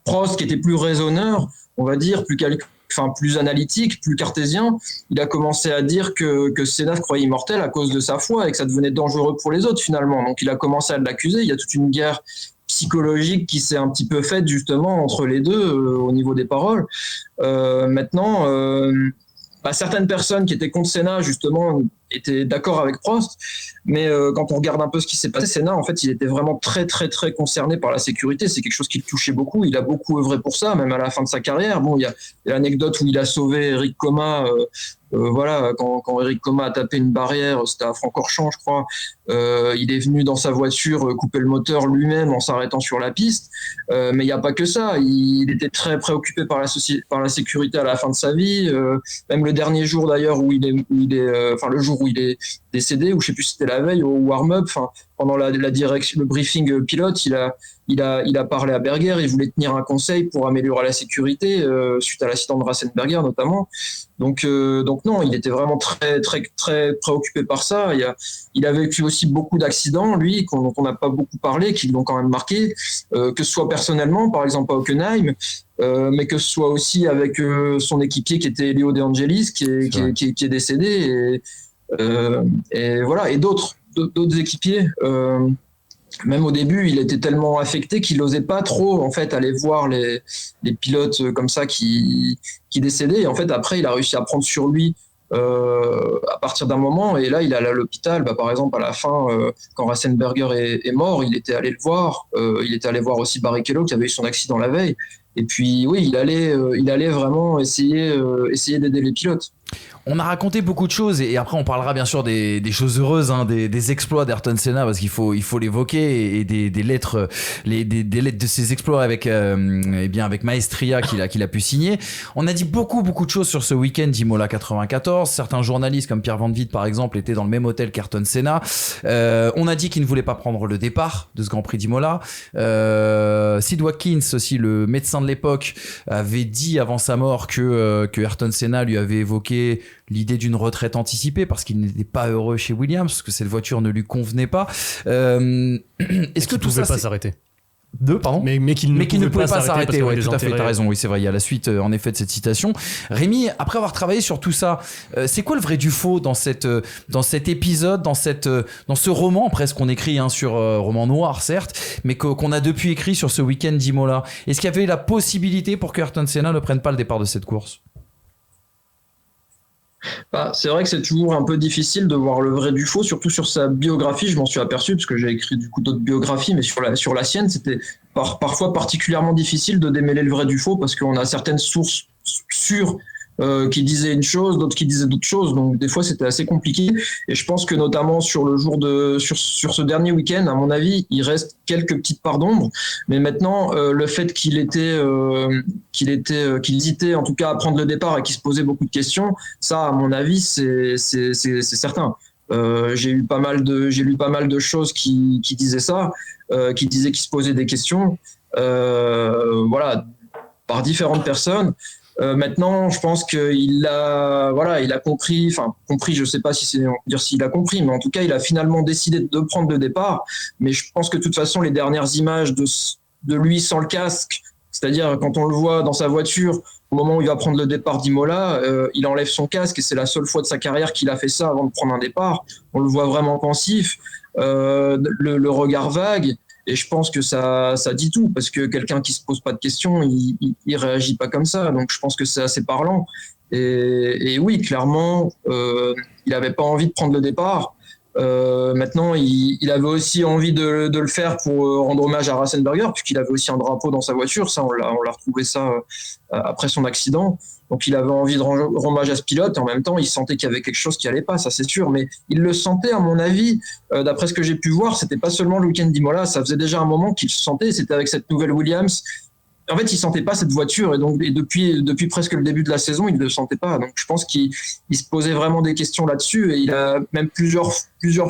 Prost, qui était plus raisonneur, on va dire, plus analytique, plus cartésien. Il a commencé à dire que Senna se croyait immortel à cause de sa foi et que ça devenait dangereux pour les autres finalement. Donc, il a commencé à l'accuser. Il y a toute une guerre psychologique qui s'est un petit peu faite justement entre les deux au niveau des paroles. Maintenant, certaines personnes qui étaient contre Senna justement étaient d'accord avec Prost, mais quand on regarde un peu ce qui s'est passé, Senna en fait il était vraiment très très très concerné par la sécurité. C'est quelque chose qui le touchait beaucoup. Il a beaucoup œuvré pour ça, même à la fin de sa carrière. Bon, il y a l'anecdote où il a sauvé Eric Coma. Quand Eric Coma a tapé une barrière, c'était à Francorchamps, je crois. Il est venu dans sa voiture couper le moteur lui-même en s'arrêtant sur la piste. Mais il n'y a pas que ça. Il était très préoccupé par la sécurité à la fin de sa vie. Même le dernier jour d'ailleurs le jour où il est décédé, ou je sais plus si c'était la veille au warm-up. Pendant la direction, le briefing pilote, il a parlé à Berger. Il voulait tenir un conseil pour améliorer la sécurité suite à l'accident de Ratzenberger notamment. Donc non, il était vraiment très très très préoccupé par ça. Il a vécu aussi beaucoup d'accidents, lui, dont on n'a pas beaucoup parlé, qui l'ont quand même marqué, que ce soit personnellement, par exemple à Hockenheim, mais que ce soit aussi avec son équipier qui était Leo De Angelis, qui est décédé, et voilà, et d'autres équipiers. Même au début, il était tellement affecté qu'il n'osait pas trop en fait aller voir les pilotes comme ça qui décédaient. Et en fait, après, il a réussi à prendre sur lui à partir d'un moment. Et là, il allait à l'hôpital. Par exemple, à la fin, quand Ratzenberger est mort, il était allé le voir. Il était allé voir aussi Barrichello qui avait eu son accident la veille. Et puis, oui, il allait vraiment essayer d'aider les pilotes. On a raconté beaucoup de choses et après on parlera bien sûr des choses heureuses, hein, des exploits d'Ayrton Senna parce qu'il faut l'évoquer et des lettres, des lettres de ses exploits avec Maestria qu'il a pu signer. On a dit beaucoup de choses sur ce week-end d'Imola 94. Certains journalistes comme Pierre Van Wiet par exemple étaient dans le même hôtel qu'Ayrton Senna. On a dit qu'il ne voulait pas prendre le départ de ce Grand Prix d'Imola. Sid Watkins aussi, le médecin de l'époque, avait dit avant sa mort que Ayrton Senna lui avait évoqué l'idée d'une retraite anticipée parce qu'il n'était pas heureux chez Williams, parce que cette voiture ne lui convenait pas. Est-ce que tout ça pas s'arrêter pardon mais qu'il ne pouvait pas s'arrêter, ouais, tout à fait, t'as raison, oui, c'est vrai, il y a la suite en effet de cette citation. Rémi, après avoir travaillé sur tout ça, c'est quoi le vrai du faux dans cet épisode, dans ce roman presque qu'on écrit, hein, sur roman noir certes, mais qu'on a depuis écrit sur ce week-end d'Imola? Est-ce qu'il y avait la possibilité pour que Ayrton Senna ne prenne pas le départ de cette course? C'est vrai que c'est toujours un peu difficile de voir le vrai du faux, surtout sur sa biographie. Je m'en suis aperçu parce que j'ai écrit du coup d'autres biographies, mais sur la sienne, c'était parfois particulièrement difficile de démêler le vrai du faux parce qu'on a certaines sources sûres qui disaient une chose, d'autres qui disaient d'autres choses. Donc des fois, c'était assez compliqué. Et je pense que notamment sur ce dernier week-end, à mon avis, il reste quelques petites parts d'ombre. Mais maintenant, le fait qu'il hésitait en tout cas à prendre le départ et qu'il se posait beaucoup de questions, ça, à mon avis, c'est certain. J'ai lu pas mal de choses qui disaient ça, qui disaient qu'il se posait des questions, voilà, par différentes personnes. Maintenant, je pense qu'il a compris, je sais pas si c'est dire s'il a compris, mais en tout cas, il a finalement décidé de prendre le départ. Mais je pense que de toute façon, les dernières images de lui sans le casque, c'est-à-dire quand on le voit dans sa voiture, au moment où il va prendre le départ d'Imola, il enlève son casque et c'est la seule fois de sa carrière qu'il a fait ça avant de prendre un départ. On le voit vraiment pensif, le regard vague. Et je pense que ça dit tout, parce que quelqu'un qui se pose pas de questions, il réagit pas comme ça. Donc je pense que c'est assez parlant. Et oui, clairement, il avait pas envie de prendre le départ. Maintenant, il avait aussi envie de le faire pour rendre hommage à Ratzenberger, puisqu'il avait aussi un drapeau dans sa voiture. Ça, on l'a retrouvé ça après son accident. Donc, il avait envie de rendre hommage à ce pilote. Et en même temps, il sentait qu'il y avait quelque chose qui allait pas, ça c'est sûr. Mais il le sentait, à mon avis, d'après ce que j'ai pu voir, c'était pas seulement le week-end d'Imola. Ça faisait déjà un moment qu'il se sentait. C'était avec cette nouvelle Williams. En fait, il sentait pas cette voiture et depuis presque le début de la saison, il ne le sentait pas. Donc, je pense qu'il se posait vraiment des questions là-dessus et il a même plusieurs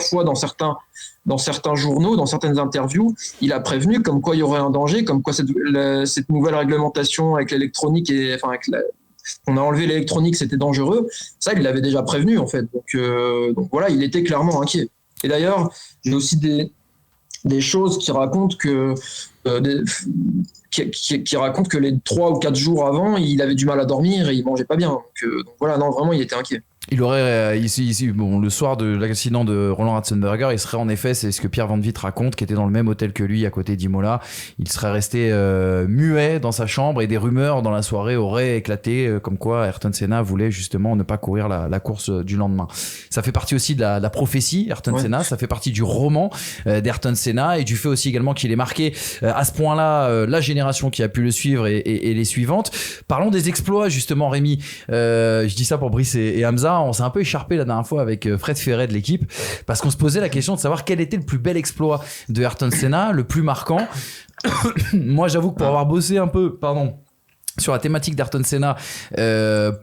fois dans certains journaux, dans certaines interviews, il a prévenu comme quoi il y aurait un danger, comme quoi cette nouvelle réglementation avec l'électronique on a enlevé l'électronique, c'était dangereux. Ça, il l'avait déjà prévenu en fait. Donc voilà, il était clairement inquiet. Et d'ailleurs, j'ai aussi des choses qui racontent que qui raconte que les 3 ou 4 jours avant, il avait du mal à dormir et il mangeait pas bien. Donc voilà, non, vraiment, il était inquiet. Il aurait, le soir de l'accident de Roland Ratzenberger, il serait en effet, c'est ce que Pierre Van Witt raconte, qui était dans le même hôtel que lui, à côté d'Imola. Il serait resté muet dans sa chambre et des rumeurs dans la soirée auraient éclaté, comme quoi Ayrton Senna voulait justement ne pas courir la course du lendemain. Ça fait partie aussi de la prophétie, Ayrton Senna, ça fait partie du roman d'Ayrton Senna et du fait aussi également qu'il ait marqué à ce point-là la génération qui a pu le suivre et les suivantes. Parlons des exploits justement, Rémi. Je dis ça pour Brice et Hamza. On s'est un peu écharpé la dernière fois avec Fred Ferret de l'équipe parce qu'on se posait la question de savoir quel était le plus bel exploit de Ayrton Senna, le plus marquant. Moi, j'avoue que pour avoir bossé un peu, sur la thématique d'Ayrton Senna,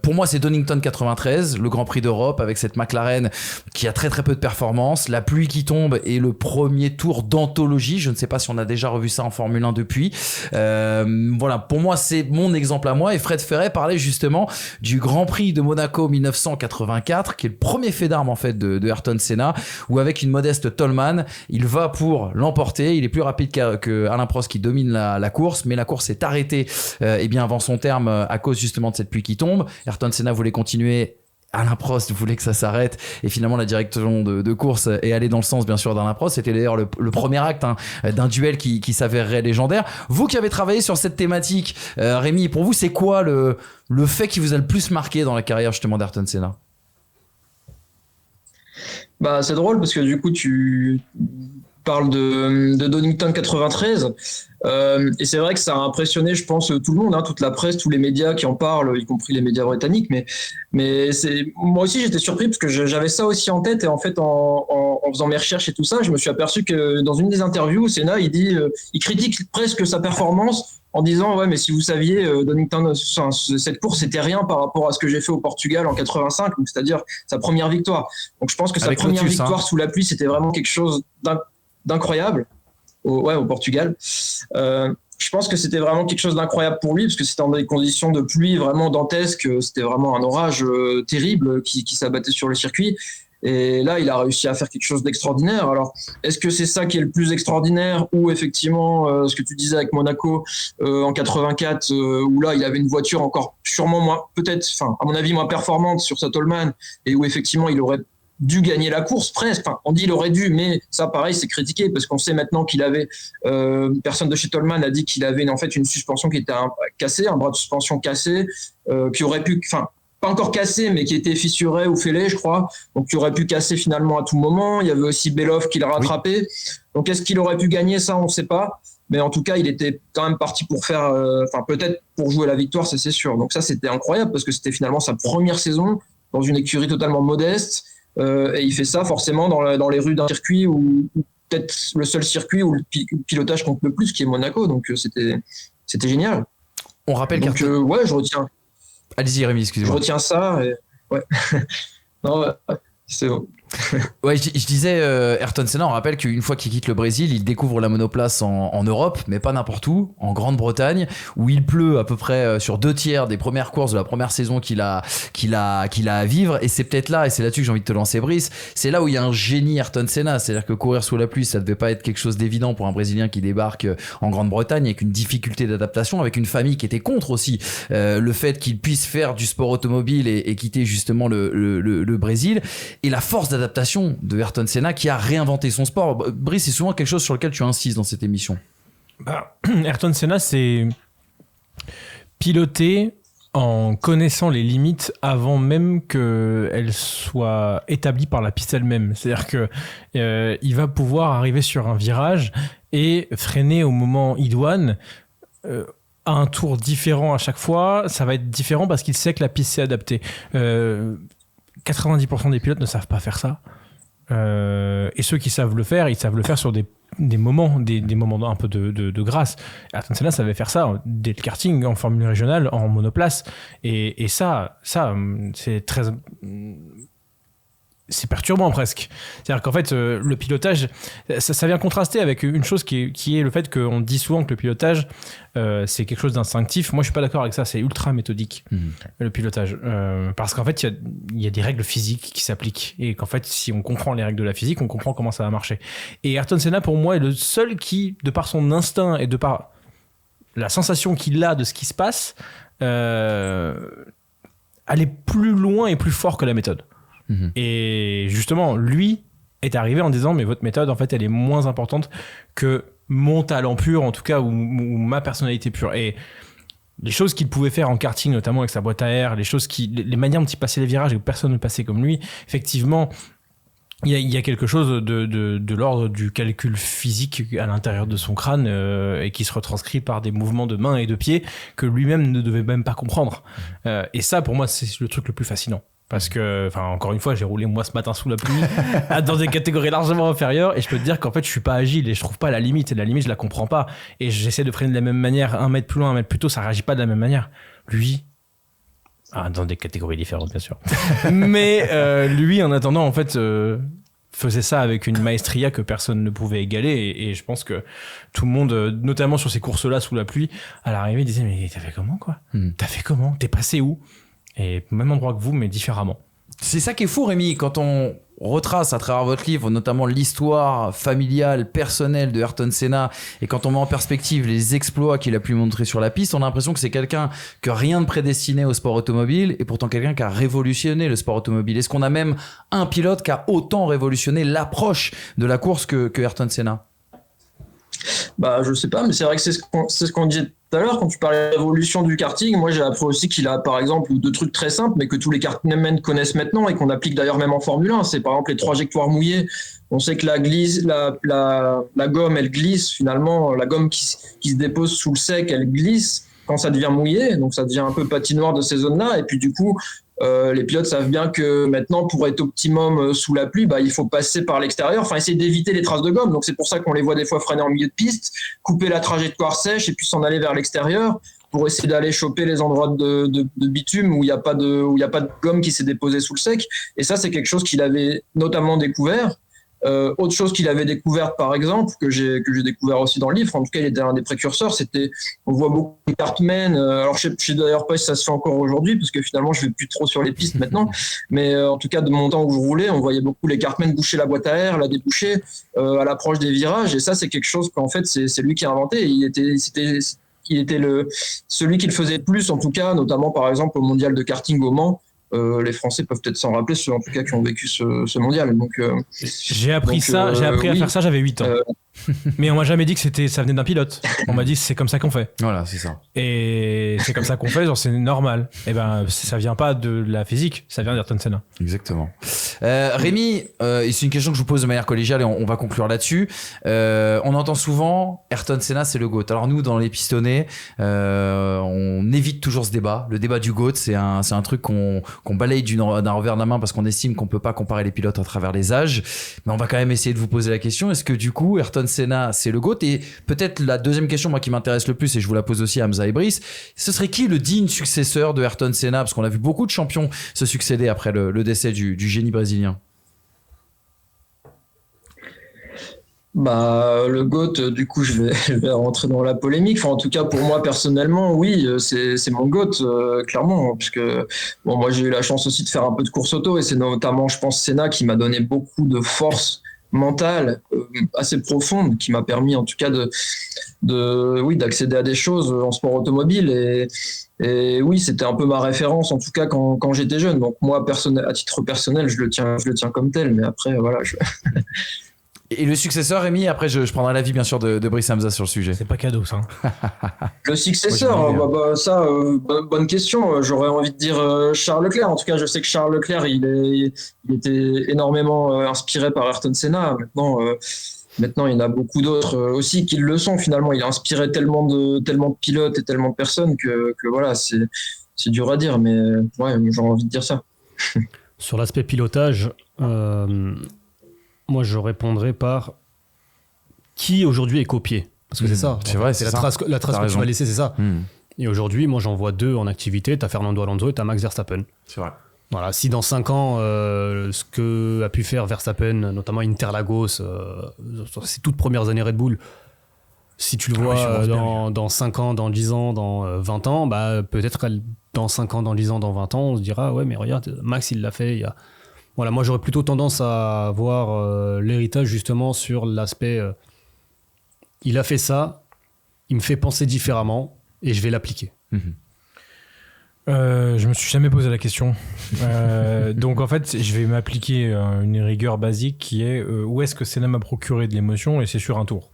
pour moi c'est Donington 93, le Grand Prix d'Europe avec cette McLaren qui a très très peu de performance, la pluie qui tombe et le premier tour d'anthologie. Je ne sais pas si on a déjà revu ça en Formule 1 depuis. Voilà, pour moi c'est mon exemple à moi. Et Fred Ferret parlait justement du Grand Prix de Monaco 1984 qui est le premier fait d'armes en fait de Ayrton Senna, où avec une modeste Toleman il va pour l'emporter. Il est plus rapide que Alain Prost qui domine la course, mais la course est arrêtée et bien avant son terme à cause justement de cette pluie qui tombe. Ayrton Senna voulait continuer, Alain Prost voulait que ça s'arrête et finalement la direction de course est allée dans le sens bien sûr d'Alain Prost. C'était d'ailleurs le premier acte d'un duel qui s'avérerait légendaire. Vous qui avez travaillé sur cette thématique, Rémi, pour vous c'est quoi le fait qui vous a le plus marqué dans la carrière justement d'Ayrton Senna? Bah, c'est drôle parce que du coup tu parles de Donington 93 et c'est vrai que ça a impressionné, je pense, tout le monde, toute la presse, tous les médias qui en parlent, y compris les médias britanniques. Mais moi aussi j'étais surpris parce que j'avais ça aussi en tête et en fait en faisant mes recherches et tout ça, je me suis aperçu que dans une des interviews, Senna il critique presque sa performance en disant ouais mais si vous saviez Donington, cette course c'était rien par rapport à ce que j'ai fait au Portugal en 85, donc c'est-à-dire sa première victoire. Donc je pense que sa première victoire sous la pluie c'était vraiment quelque chose d'incroyable au Portugal. Je pense que c'était vraiment quelque chose d'incroyable pour lui parce que c'était dans des conditions de pluie vraiment dantesques, c'était vraiment un orage terrible qui s'abattait sur le circuit. Et là, il a réussi à faire quelque chose d'extraordinaire. Alors, est-ce que c'est ça qui est le plus extraordinaire ou effectivement, ce que tu disais avec Monaco en 84, où là, il avait une voiture encore sûrement moins, peut-être, à mon avis, moins performante sur sa Toleman et où effectivement, il aurait dû gagner la course presque. On dit il aurait dû, mais ça, pareil, c'est critiqué parce qu'on sait maintenant qu'il avait, personne de chez Toleman a dit qu'il avait en fait une suspension qui était cassée, un bras de suspension cassé, qui aurait pu, pas encore cassé, mais qui était fissuré ou fêlé, je crois. Donc, qui aurait pu casser finalement à tout moment. Il y avait aussi Belov qui l'a rattrapé. Oui. Donc, est-ce qu'il aurait pu gagner ça? On ne sait pas. Mais en tout cas, il était quand même parti pour faire, peut-être pour jouer la victoire, ça c'est sûr. Donc ça, c'était incroyable parce que c'était finalement sa première saison dans une écurie totalement modeste. Et il fait ça forcément dans les rues d'un circuit où peut-être le seul circuit où le pilotage compte le plus, qui est Monaco. Donc c'était génial. On rappelle ouais, je retiens. Allez-y Rémi, excusez-moi. Je retiens ça. Et... ouais. Non, c'est bon. Ouais, je disais Ayrton Senna, on rappelle qu'une fois qu'il quitte le Brésil, il découvre la monoplace en Europe, mais pas n'importe où, en Grande-Bretagne, où il pleut à peu près sur 2/3 des premières courses de la première saison qu'il a à vivre. Et c'est peut-être là, et c'est là-dessus que j'ai envie de te lancer, Brice, c'est là où il y a un génie Ayrton Senna. C'est-à-dire que courir sous la pluie, ça devait pas être quelque chose d'évident pour un Brésilien qui débarque en Grande-Bretagne avec une difficulté d'adaptation, avec une famille qui était contre aussi le fait qu'il puisse faire du sport automobile et quitter justement le Brésil. Et la force d'adaptation de Ayrton Senna qui a réinventé son sport. Brice, c'est souvent quelque chose sur lequel tu insistes dans cette émission. Ayrton Senna, c'est piloter en connaissant les limites avant même qu'elles soient établies par la piste elle-même. C'est-à-dire que il va pouvoir arriver sur un virage et freiner au moment idoine à un tour différent à chaque fois. Ça va être différent parce qu'il sait que la piste s'est adaptée. 90% des pilotes ne savent pas faire ça. Et ceux qui savent le faire, ils savent le faire sur des moments, des moments un peu de grâce. Ayrton Senna savait faire ça dès le karting, en formule régionale, en monoplace. Et ça, c'est très... C'est perturbant presque. C'est-à-dire qu'en fait, le pilotage, ça vient contraster avec une chose qui est le fait qu'on dit souvent que le pilotage, c'est quelque chose d'instinctif. Moi, je suis pas d'accord avec ça. C'est ultra méthodique, le pilotage. Parce qu'en fait, il y a des règles physiques qui s'appliquent. Et qu'en fait, si on comprend les règles de la physique, on comprend comment ça va marcher. Et Ayrton Senna, pour moi, est le seul qui, de par son instinct et de par la sensation qu'il a de ce qui se passe, aller plus loin et plus fort que la méthode. Et justement, lui est arrivé en disant mais votre méthode en fait elle est moins importante que mon talent pur en tout cas ou ma personnalité pure. Et les choses qu'il pouvait faire en karting, notamment avec sa boîte à air, les manières dont il passait les virages et que personne ne passait comme lui, effectivement il y a quelque chose de l'ordre du calcul physique à l'intérieur de son crâne et qui se retranscrit par des mouvements de mains et de pieds que lui-même ne devait même pas comprendre. Et ça pour moi c'est le truc le plus fascinant. Parce que, encore une fois, j'ai roulé moi ce matin sous la pluie dans des catégories largement inférieures et je peux te dire qu'en fait, je suis pas agile et je trouve pas la limite. Et la limite, je la comprends pas. Et j'essaie de freiner de la même manière, 1 mètre plus loin, 1 mètre plus tôt, ça réagit pas de la même manière. Lui, dans des catégories différentes, bien sûr. Mais lui, en attendant, en fait, faisait ça avec une maestria que personne ne pouvait égaler. Et je pense que tout le monde, notamment sur ces courses-là sous la pluie, à l'arrivée, disait mais t'as fait comment, quoi ? T'as fait comment ? T'es passé où ? Et au même endroit que vous, mais différemment. C'est ça qui est fou, Rémi, quand on retrace à travers votre livre, notamment l'histoire familiale, personnelle de Ayrton Senna, et quand on met en perspective les exploits qu'il a pu montrer sur la piste, on a l'impression que c'est quelqu'un que rien ne prédestinait au sport automobile, et pourtant quelqu'un qui a révolutionné le sport automobile. Est-ce qu'on a même un pilote qui a autant révolutionné l'approche de la course que Ayrton Senna ? Je sais pas, mais c'est vrai que c'est ce qu'on disait tout à l'heure quand tu parlais de l'évolution du karting. Moi, j'ai appris aussi qu'il a, par exemple, 2 trucs très simples, mais que tous les kartmen connaissent maintenant et qu'on applique d'ailleurs même en Formule 1. C'est par exemple les trajectoires mouillées. On sait que la gomme, elle glisse finalement. La gomme qui se dépose sous le sec, elle glisse quand ça devient mouillé. Donc, ça devient un peu patinoire de ces zones-là. Et puis, du coup, les pilotes savent bien que maintenant, pour être optimum sous la pluie, il faut passer par l'extérieur, essayer d'éviter les traces de gomme. Donc c'est pour ça qu'on les voit des fois freiner en milieu de piste, couper la trajectoire sèche et puis s'en aller vers l'extérieur pour essayer d'aller choper les endroits de bitume où il n'y a pas de gomme qui s'est déposée sous le sec. Et ça, c'est quelque chose qu'il avait notamment découvert. Autre chose qu'il avait découverte, par exemple, que j'ai découvert aussi dans le livre, en tout cas il était un des précurseurs, on voit beaucoup de kartmen, alors je sais d'ailleurs pas si ça se fait encore aujourd'hui, parce que finalement je vais plus trop sur les pistes maintenant, mais en tout cas de mon temps où je roulais, on voyait beaucoup les kartmen boucher la boîte à air, la déboucher à l'approche des virages, et ça c'est quelque chose qu'en fait c'est lui qui a inventé, il était celui qui le faisait le plus, en tout cas, notamment par exemple au mondial de karting au Mans. Les Français peuvent peut-être s'en rappeler, ceux en tout cas qui ont vécu ce mondial. Donc, j'ai appris à faire ça, j'avais 8 ans. Mais on m'a jamais dit que ça venait d'un pilote. On m'a dit c'est comme ça qu'on fait. Voilà, c'est ça. Et c'est comme ça qu'on fait, c'est normal. Et ça vient pas de la physique, ça vient d'Ayrton Senna. Exactement. Rémi, c'est une question que je vous pose de manière collégiale et on va conclure là-dessus. On entend souvent Ayrton Senna, c'est le GOAT. Alors nous, dans les pistonnés, on évite toujours ce débat. Le débat du GOAT, c'est un truc qu'on balaye d'un revers de la main parce qu'on estime qu'on peut pas comparer les pilotes à travers les âges. Mais on va quand même essayer de vous poser la question. Est-ce que du coup, Ayrton Senna, c'est le GOAT? Et peut-être la deuxième question, moi, qui m'intéresse le plus, et je vous la pose aussi à Hamza et Brice, ce serait qui le digne successeur de Ayrton Senna? Parce qu'on a vu beaucoup de champions se succéder après le décès du génie brésilien. Le GOAT, du coup, je vais rentrer dans la polémique. Enfin, en tout cas, pour moi, personnellement, oui, c'est mon GOAT, clairement. Puisque, moi, j'ai eu la chance aussi de faire un peu de course auto. Et c'est notamment, je pense, Senna qui m'a donné beaucoup de force mentale assez profonde, qui m'a permis, en tout cas, d'accéder à des choses en sport automobile. Et oui, c'était un peu ma référence, en tout cas, quand j'étais jeune. Donc, moi, à titre personnel, je le tiens comme tel. Mais après, voilà, Et le successeur, Rémi, après je prendrai l'avis bien sûr de Brice Hamza sur le sujet. C'est pas cadeau, ça. Le successeur, ça, bonne question. J'aurais envie de dire Charles Leclerc. En tout cas, je sais que Charles Leclerc, il était énormément inspiré par Ayrton Senna. Maintenant, il y en a beaucoup d'autres aussi qui le sont finalement. Il a inspiré tellement de pilotes et tellement de personnes que voilà, c'est dur à dire, mais ouais, j'aurais envie de dire ça. Sur l'aspect pilotage, moi je répondrais par qui aujourd'hui est copié. Parce que c'est ça. C'est vrai, c'est c'est la trace que tu vas laisser, c'est ça. Mmh. Et aujourd'hui, moi j'en vois 2 en activité. Tu as Fernando Alonso et tu as Max Verstappen. C'est vrai. Voilà, si dans 5 ans, ce que a pu faire Verstappen, notamment Interlagos, sur ses toutes premières années Red Bull, si tu le vois dans 5 ans, dans 10 ans, dans 20 ans, bah, peut-être que dans 5 ans, dans 10 ans, dans 20 ans, on se dira, ouais, mais regarde, Max, il l'a fait. Voilà, moi, j'aurais plutôt tendance à voir l'héritage justement sur l'aspect il a fait ça, il me fait penser différemment et je vais l'appliquer. Je me suis jamais posé la question. Donc en fait, je vais m'appliquer une rigueur basique qui est où est-ce que Senna m'a procuré de l'émotion, et c'est sur un tour.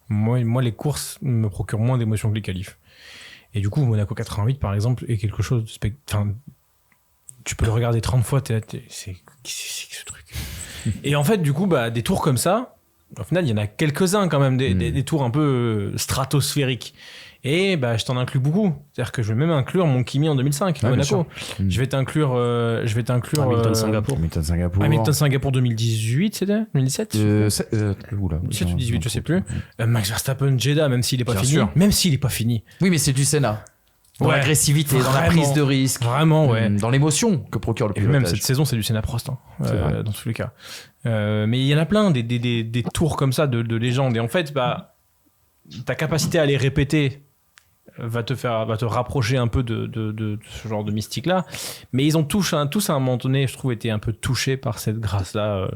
Moi, les courses me procurent moins d'émotion que les qualifs. Et du coup, Monaco 88, par exemple, est quelque chose de tu peux le regarder 30 fois, c'est ce truc. Et en fait, du coup, des tours comme ça, au final, il y en a quelques-uns quand même, des tours un peu stratosphériques. Et je t'en inclus beaucoup. C'est-à-dire que je vais même inclure mon Kimi en 2005 à Monaco. Je vais t'inclure Hamilton Singapour. Hamilton Singapour 2018, c'était 2017 oula, 17 ou 18, je sais plus. Max Verstappen Jeddah, même s'il est pas Bien fini. sûr. Même s'il est pas fini. Oui, mais c'est du Senna. Dans Ouais. l'agressivité, dans la Vraiment. prise de risque. Vraiment, ouais. Dans l'émotion que procure le Et pilotage. même cette saison, c'est du Senna Prost, C'est vrai. dans tous les cas. Mais il y en a plein, des tours comme ça de légendes. Et en fait, ta capacité à les répéter va te rapprocher un peu de ce genre de mystique-là. Mais ils ont tous à un moment donné, je trouve, été un peu touchés par cette grâce-là.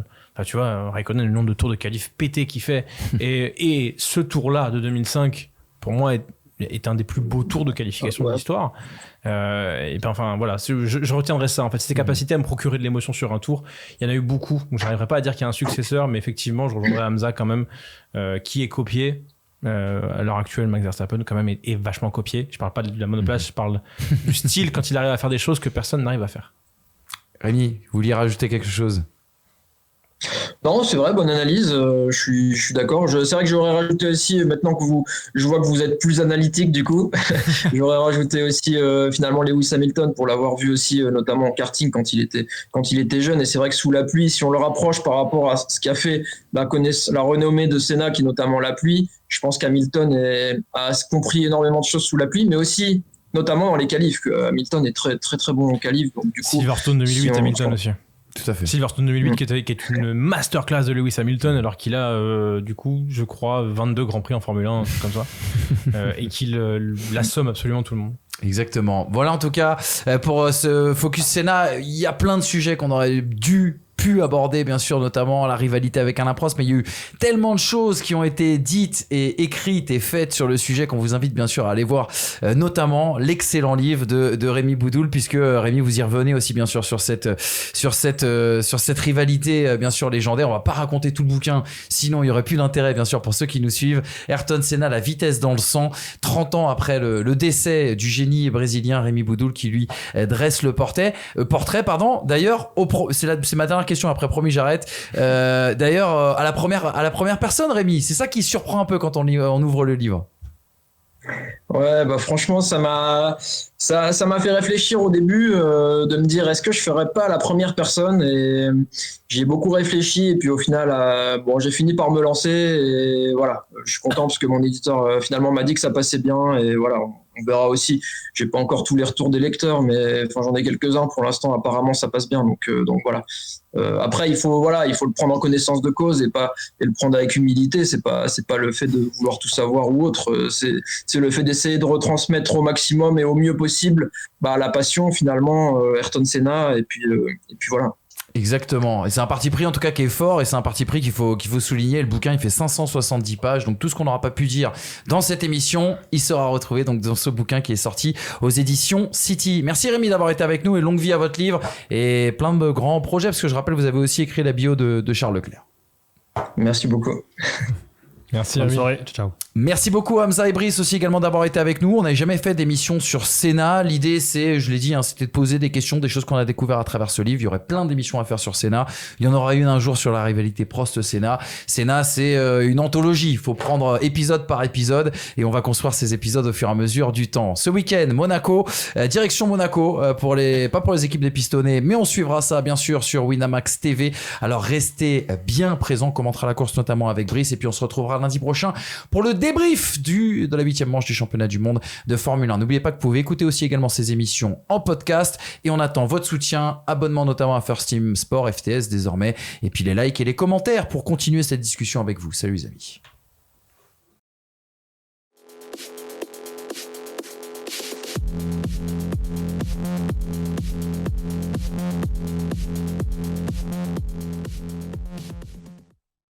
Tu vois, Raikkonen, le nombre de tours de qualif pété qu'il fait. et ce tour-là de 2005, pour moi, est un des plus beaux tours de qualification de l'histoire. Voilà, je retiendrai ça. En fait, cette capacité à me procurer de l'émotion sur un tour, il y en a eu beaucoup. Donc, j'arriverai pas à dire qu'il y a un successeur, mais effectivement, je rejoindrai Hamza quand même, qui est copié. À l'heure actuelle, Max Verstappen quand même est vachement copié. Je parle pas de la monoplace, je parle du style quand il arrive à faire des choses que personne n'arrive à faire. Rémi, vous vouliez rajouter quelque chose? Non, c'est vrai, bonne analyse. Je suis d'accord. C'est vrai que j'aurais rajouté aussi, maintenant que je vois que vous êtes plus analytique du coup, j'aurais rajouté aussi finalement Lewis Hamilton pour l'avoir vu aussi notamment en karting quand il était jeune. Et c'est vrai que sous la pluie, si on le rapproche par rapport à ce qu'a fait la renommée de Senna, qui est notamment la pluie, je pense qu'Hamilton a compris énormément de choses sous la pluie, mais aussi notamment dans les qualifs. Hamilton est très très très bon en qualif. Donc du coup, Silverstone 2008, Hamilton aussi. Tout à fait. Silverstone 2008 qui est une masterclass de Lewis Hamilton, alors qu'il a du coup, je crois, 22 Grands Prix en Formule 1, un truc comme ça, et qu'il assomme absolument tout le monde. Exactement. Voilà, en tout cas, pour ce Focus Senna, il y a plein de sujets qu'on aurait pu aborder, bien sûr, notamment la rivalité avec Alain Prost, mais il y a eu tellement de choses qui ont été dites et écrites et faites sur le sujet qu'on vous invite bien sûr à aller voir, notamment l'excellent livre de Rémi Boudoul, puisque Rémi, vous y revenez aussi bien sûr sur cette rivalité bien sûr légendaire. On va pas raconter tout le bouquin, sinon il y aurait plus d'intérêt bien sûr pour ceux qui nous suivent. Ayrton Senna, la vitesse dans le sang, 30 ans après le décès du génie brésilien Rémi Boudoul, qui lui dresse le portrait. D'ailleurs, c'est ma dernière question, après promis j'arrête. D'ailleurs, à la première personne, Rémi, c'est ça qui surprend un peu quand on ouvre le livre. Ouais, franchement, ça m'a fait réfléchir au début, de me dire est-ce que je ferais pas à la première personne, et j'y ai beaucoup réfléchi, et puis au final, j'ai fini par me lancer, et voilà, je suis content parce que mon éditeur finalement m'a dit que ça passait bien, et voilà, on verra aussi. J'ai pas encore tous les retours des lecteurs, mais j'en ai quelques-uns pour l'instant. Apparemment, ça passe bien, donc voilà. Après, il faut le prendre en connaissance de cause et le prendre avec humilité. C'est pas le fait de vouloir tout savoir ou autre. C'est le fait d'essayer de retransmettre au maximum et au mieux possible la passion finalement, Ayrton Senna, et puis voilà. Exactement, et c'est un parti pris en tout cas qui est fort, et c'est un parti pris qu'il faut souligner. Le bouquin, il fait 570 pages, donc tout ce qu'on n'aura pas pu dire dans cette émission, il sera retrouvé donc dans ce bouquin qui est sorti aux éditions City. Merci Rémi d'avoir été avec nous, et longue vie à votre livre et plein de grands projets, parce que je rappelle, vous avez aussi écrit la bio de Charles Leclerc. Merci beaucoup. Merci, Bonne Rémi. soirée. Ciao. Merci beaucoup Hamza et Brice aussi également d'avoir été avec nous. On n'avait jamais fait d'émission sur Senna. L'idée c'est, je l'ai dit, c'était de poser des questions, des choses qu'on a découvert à travers ce livre. Il y aurait plein d'émissions à faire sur Senna. Il y en aura une un jour sur la rivalité Prost-Senna. Senna c'est une anthologie. Il faut prendre épisode par épisode et on va construire ces épisodes au fur et à mesure du temps. Ce week-end, Monaco, direction Monaco pas pour les équipes des pistonnés, mais on suivra ça bien sûr sur Winamax TV. Alors restez bien présents, on commentera la course notamment avec Brice et puis on se retrouvera lundi prochain pour le débrief de la 8e manche du championnat du monde de Formule 1. N'oubliez pas que vous pouvez écouter aussi également ces émissions en podcast et on attend votre soutien, abonnement notamment à First Team Sport, FTS désormais, et puis les likes et les commentaires pour continuer cette discussion avec vous. Salut les amis.